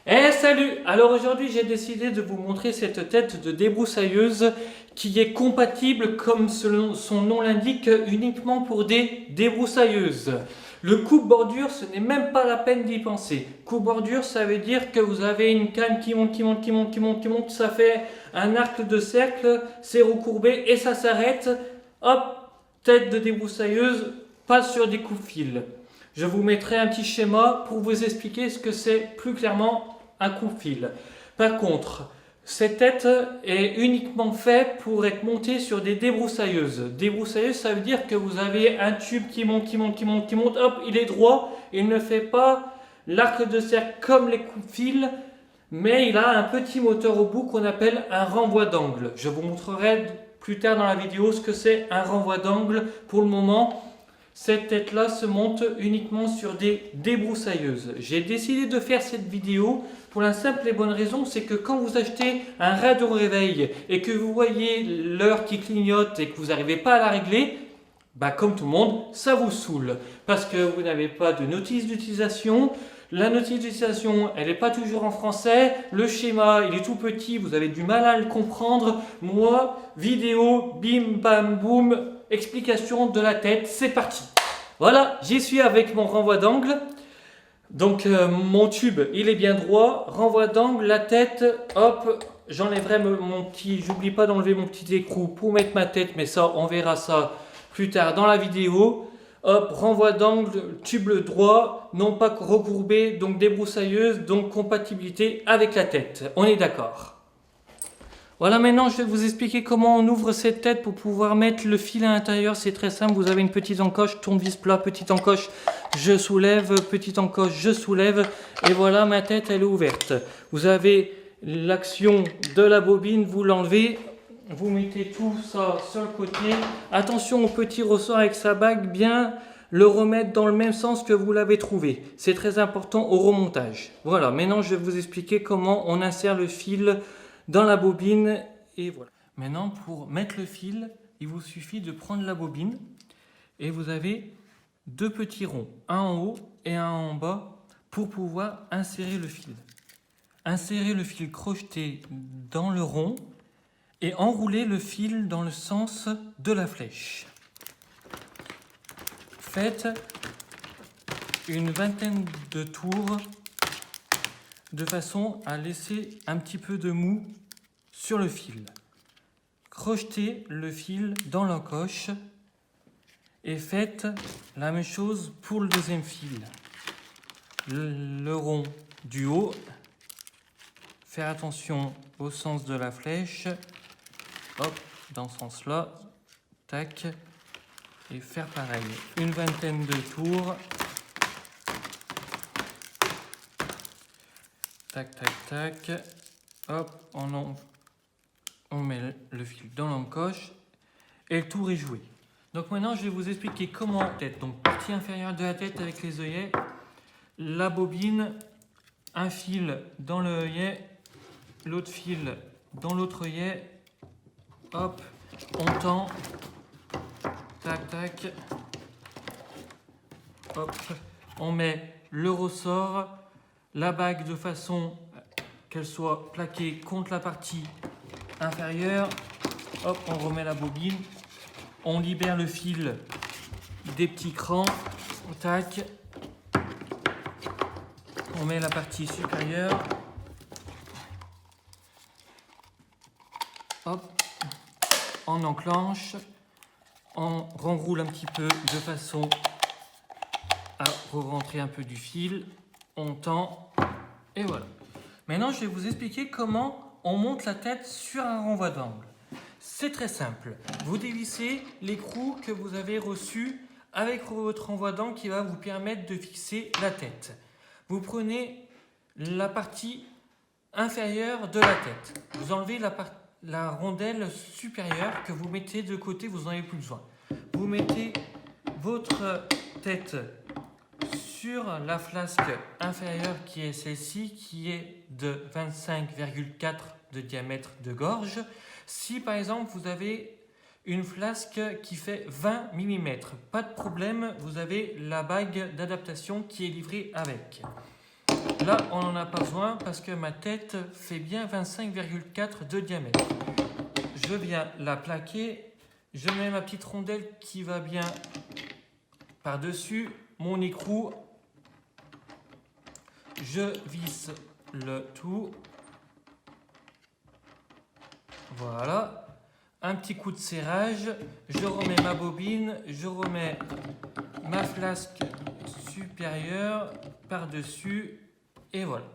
Salut! Alors aujourd'hui j'ai décidé de vous montrer cette tête de débroussailleuse qui est compatible, comme son nom l'indique, uniquement pour des débroussailleuses. Le coupe-bordure, ce n'est même pas la peine d'y penser. Coupe-bordure, ça veut dire que vous avez une canne qui monte, qui monte, qui monte, qui monte, qui monte, ça fait un arc de cercle, c'est recourbé et ça s'arrête. Hop, tête de débroussailleuse, pas sur des coupe-fils. Je vous mettrai un petit schéma pour vous expliquer ce que c'est plus clairement un coupe-fil. Par contre, cette tête est uniquement faite pour être montée sur des débroussailleuses. Débroussailleuse, ça veut dire que vous avez un tube qui monte, qui monte, qui monte, qui monte, hop, il est droit, il ne fait pas l'arc de cercle comme les coupe-fils, mais il a un petit moteur au bout qu'on appelle un renvoi d'angle. Je vous montrerai plus tard dans la vidéo ce que c'est un renvoi d'angle. Pour le moment, cette tête-là se monte uniquement sur des débroussailleuses. J'ai décidé de faire cette vidéo pour la simple et bonne raison, c'est que quand vous achetez un radio réveil et que vous voyez l'heure qui clignote et que vous n'arrivez pas à la régler, comme tout le monde, ça vous saoule. Parce que vous n'avez pas de notice d'utilisation. La notice d'utilisation, elle n'est pas toujours en français. Le schéma, il est tout petit, vous avez du mal à le comprendre. Moi, vidéo, bim, bam, boum, explication de la tête, c'est parti. Voilà, j'y suis avec mon renvoi d'angle. Donc mon tube, il est bien droit. Renvoi d'angle, la tête, hop, j'enlèverai mon petit... J'oublie pas d'enlever mon petit écrou pour mettre ma tête, mais ça, on verra ça plus tard dans la vidéo. Hop, renvoi d'angle, tube droit, non pas recourbé, donc débroussailleuse, donc compatibilité avec la tête. On est d'accord. Voilà, maintenant je vais vous expliquer comment on ouvre cette tête pour pouvoir mettre le fil à l'intérieur. C'est très simple, vous avez une petite encoche, tournevis plat, petite encoche, je soulève, petite encoche, je soulève. Et voilà, ma tête, elle est ouverte. Vous avez l'action de la bobine, vous l'enlevez, vous mettez tout ça sur le côté. Attention au petit ressort avec sa bague, bien le remettre dans le même sens que vous l'avez trouvé. C'est très important au remontage. Voilà, maintenant je vais vous expliquer comment on insère le fil dans la bobine, et voilà. Maintenant, pour mettre le fil, il vous suffit de prendre la bobine et vous avez deux petits ronds, un en haut et un en bas, pour pouvoir insérer le fil. Insérer le fil crocheté dans le rond et enrouler le fil dans le sens de la flèche. Faites une vingtaine de tours de façon à laisser un petit peu de mou sur le fil. Crochetez le fil dans l'encoche et faites la même chose pour le deuxième fil. Le rond du haut, faire attention au sens de la flèche, hop, dans ce sens-là, tac, et faire pareil. Une vingtaine de tours. Tac, tac, tac. Hop, on met le fil dans l'encoche et le tour est joué. Donc maintenant, je vais vous expliquer comment tête. Donc partie inférieure de la tête avec les œillets, la bobine, un fil dans le œillet, l'autre fil dans l'autre œillet. Hop, on tend. Tac, tac. Hop, on met le ressort. La bague de façon qu'elle soit plaquée contre la partie inférieure. Hop, on remet la bobine. On libère le fil des petits crans. Tac. On met la partie supérieure. Hop. On enclenche. On renroule un petit peu de façon à re-rentrer un peu du fil. On tend et voilà. Maintenant, je vais vous expliquer comment on monte la tête sur un renvoi d'angle. C'est très simple. Vous dévissez l'écrou que vous avez reçu avec votre renvoi d'angle qui va vous permettre de fixer la tête. Vous prenez la partie inférieure de la tête. Vous enlevez la rondelle supérieure que vous mettez de côté, vous n'en avez plus besoin. Vous mettez votre tête sur la flasque inférieure qui est celle-ci, qui est de 25,4 de diamètre de gorge. Si par exemple vous avez une flasque qui fait 20 mm, pas de problème, vous avez la bague d'adaptation qui est livrée avec. Là, on n'en a pas besoin parce que ma tête fait bien 25,4 de diamètre. Je viens la plaquer. Je mets ma petite rondelle qui va bien par-dessus mon écrou. Je visse le tout. Voilà. Un petit coup de serrage. Je remets ma bobine. Je remets ma flasque supérieure par-dessus. Et voilà.